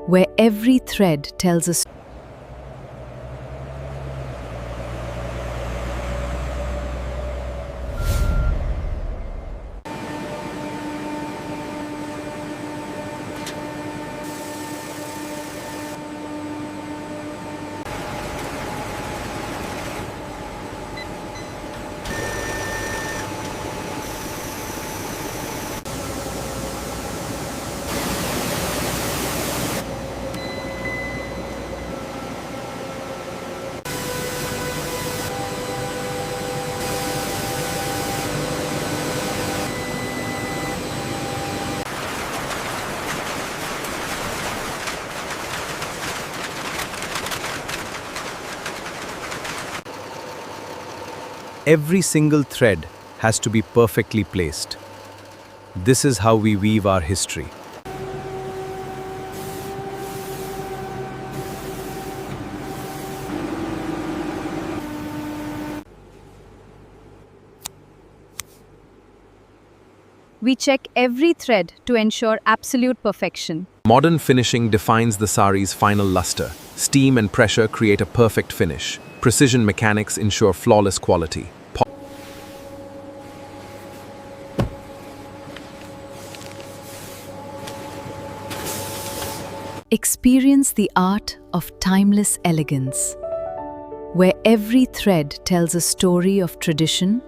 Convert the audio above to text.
where every thread tells a story. Every single thread has to be perfectly placed. This is how we weave our history. We check every thread to ensure absolute perfection. Modern finishing defines the saree's final luster. Steam and pressure create a perfect finish. Precision mechanics ensure flawless quality. Experience the art of timeless elegance, where every thread tells a story of tradition,